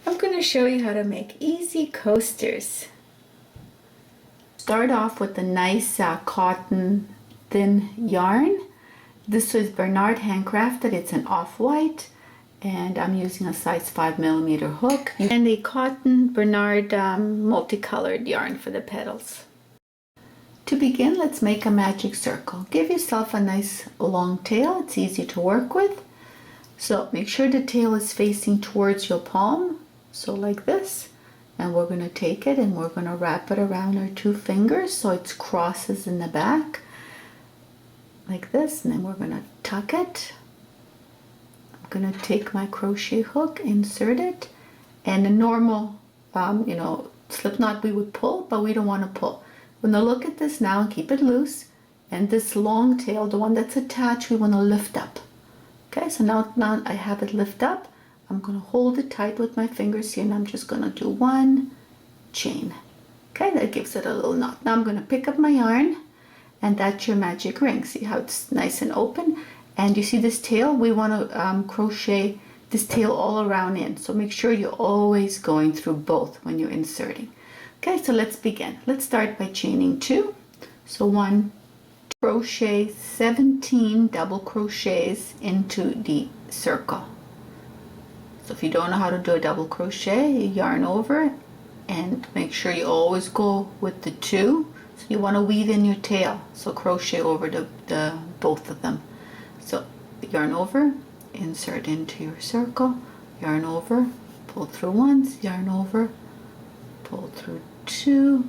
I'm going to show you how to make easy coasters. Start off with a nice cotton thin yarn. This is Bernard handcrafted. It's an off-white and I'm using a size 5mm hook and a cotton Bernard multicolored yarn for the petals. To begin, let's make a magic circle. Give yourself a nice long tail. It's easy to work with. So make sure the tail is facing towards your palm, so like this. And we're going to take it and we're going to wrap it around our 2 fingers so it crosses in the back like this, and then we're going to tuck it. I'm going to take my crochet hook, insert it, and a normal slip knot we would pull, but we don't want to pull. We're going to look at this now and keep it loose, and this long tail, the one that's attached, we want to lift up. Okay, so now I have it lift up. I'm going to hold it tight with my fingers here, and I'm just going to do 1 chain. Okay, that gives it a little knot. Now I'm going to pick up my yarn, and that's your magic ring. See how it's nice and open? And you see this tail? We want to crochet this tail all around in. So make sure you're always going through both when you're inserting. Okay, so let's begin. Let's start by chaining 2. So 1, crochet 17 double crochets into the circle. So if you don't know how to do a double crochet, you yarn over and make sure you always go with the 2. So you want to weave in your tail, so crochet over the both of them. So yarn over, insert into your circle, yarn over, pull through once, yarn over, pull through 2,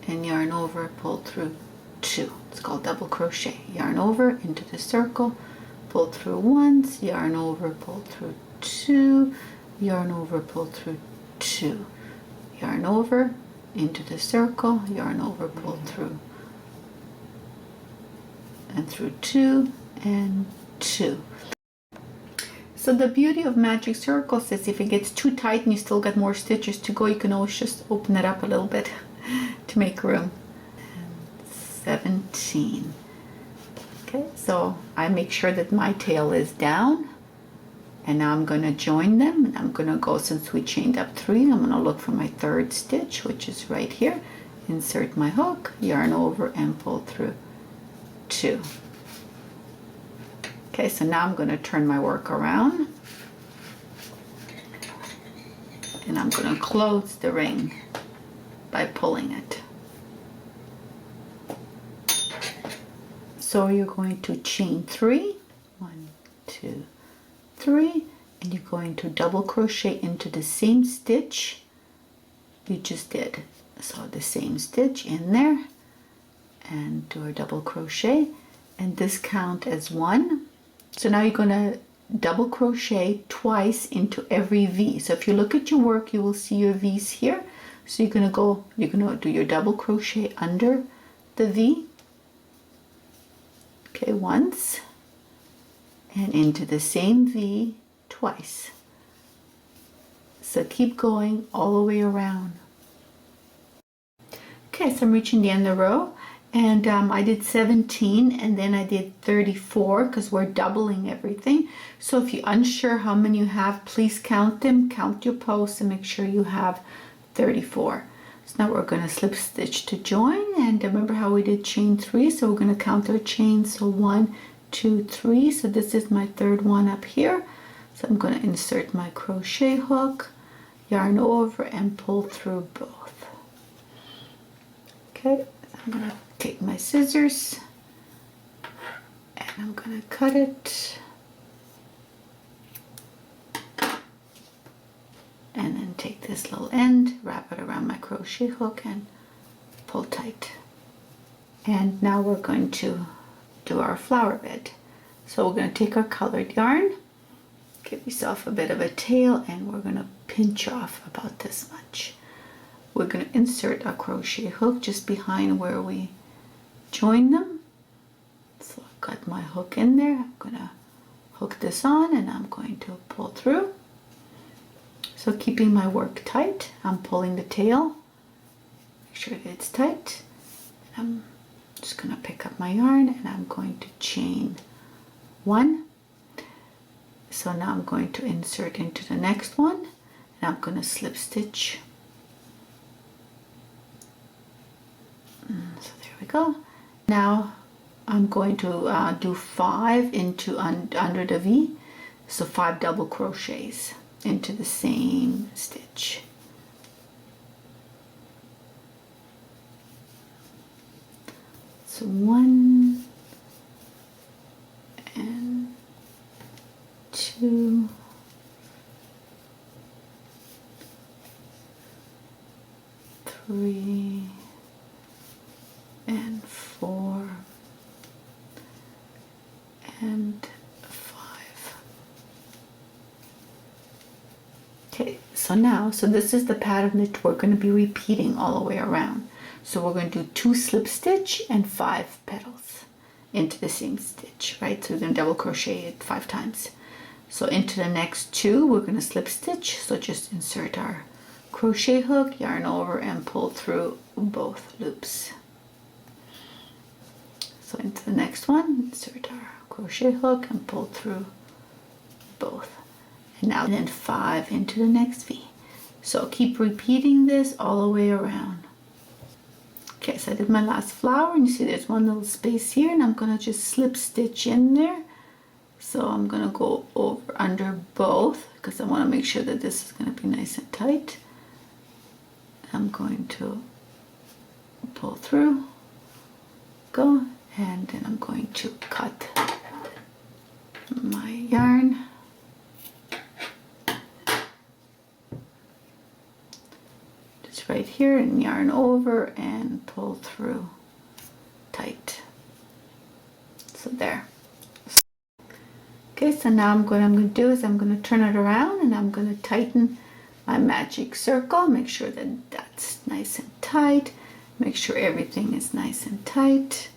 and yarn over, pull through 2. It's called double crochet. Yarn over into the circle, pull through once, yarn over, pull through 2, yarn over, pull through 2, yarn over into the circle, yarn over, pull through and through 2 and 2. So the beauty of magic circles is if it gets too tight and you still got more stitches to go, you can always just open it up a little bit to make room. 17. Okay, so I make sure that my tail is down, and now I'm going to join them, and I'm going to go, since we chained up 3, I'm going to look for my 3rd stitch, which is right here, insert my hook, yarn over, and pull through 2. Okay, so now I'm going to turn my work around, and I'm going to close the ring by pulling it. So you're going to chain 3, 1, 2, 3, and you're going to double crochet into the same stitch you just did. So the same stitch in there, and do a double crochet, and this count as 1. So now you're going to double crochet twice into every V. So if you look at your work, you will see your V's here. So you're going to do your double crochet under the V. Okay, once, and into the same V twice. So keep going all the way around. Okay, so I'm reaching the end of the row, and I did 17 and then I did 34 because we're doubling everything. So if you're unsure how many you have, please count them, count your posts, and make sure you have 34. So now we're going to slip stitch to join, and remember how we did chain 3, so we're going to count our chains. So 1, 2, 3. So this is my 3rd one up here. So I'm going to insert my crochet hook, yarn over, and pull through both. Okay, so I'm going to take my scissors and I'm going to cut it, and then take this little end, wrap it around my crochet hook, and pull tight. And now we're going to do our flower bed. So we're going to take our colored yarn, give yourself a bit of a tail, and we're going to pinch off about this much. We're going to insert our crochet hook just behind where we join them. So I've got my hook in there. I'm going to hook this on, and I'm going to pull through. So keeping my work tight, I'm pulling the tail. Make sure that it's tight. I'm just going to pick up my yarn, and I'm going to chain 1. So now I'm going to insert into the next one. I'm going to slip stitch. So there we go. Now I'm going to do 5 into under the V, so 5 double crochets into the same stitch. So 1 and 2, 3 and 4 and 5. Okay, so this is the pattern that we're going to be repeating all the way around. So we're going to do 2 slip stitch and 5 petals into the same stitch, right? So we're going to double crochet it 5 times. So into the next 2 we're going to slip stitch, so just insert our crochet hook, yarn over, and pull through both loops. So into the next one, insert our crochet hook and pull through both. And now then 5 into the next V. So keep repeating this all the way around. Okay, so I did my last flower, and you see there's one little space here, and I'm gonna just slip stitch in there. So I'm gonna go over under both because I want to make sure that this is gonna be nice and tight. I'm going to pull through, go, and then I'm going to cut my yarn. Just right here, and yarn over and pull through tight. So there. Okay, so now I'm going to do is I'm going to turn it around, and I'm going to tighten my magic circle. Make sure that that's nice and tight. Make sure everything is nice and tight.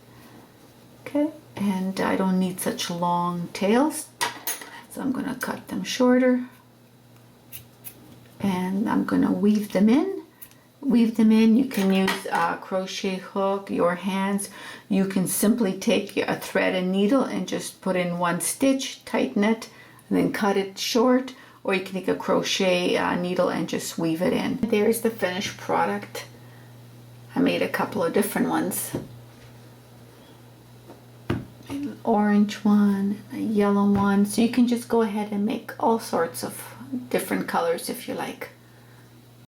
Okay, and I don't need such long tails, so I'm going to cut them shorter, and I'm going to weave them in. You can use a crochet hook, your hands. You can simply take a thread and needle and just put in 1 stitch, tighten it, and then cut it short, or you can take a crochet needle and just weave it in. There's the finished product. I made a couple of different ones. An orange one, a yellow one, so you can just go ahead and make all sorts of different colors if you like.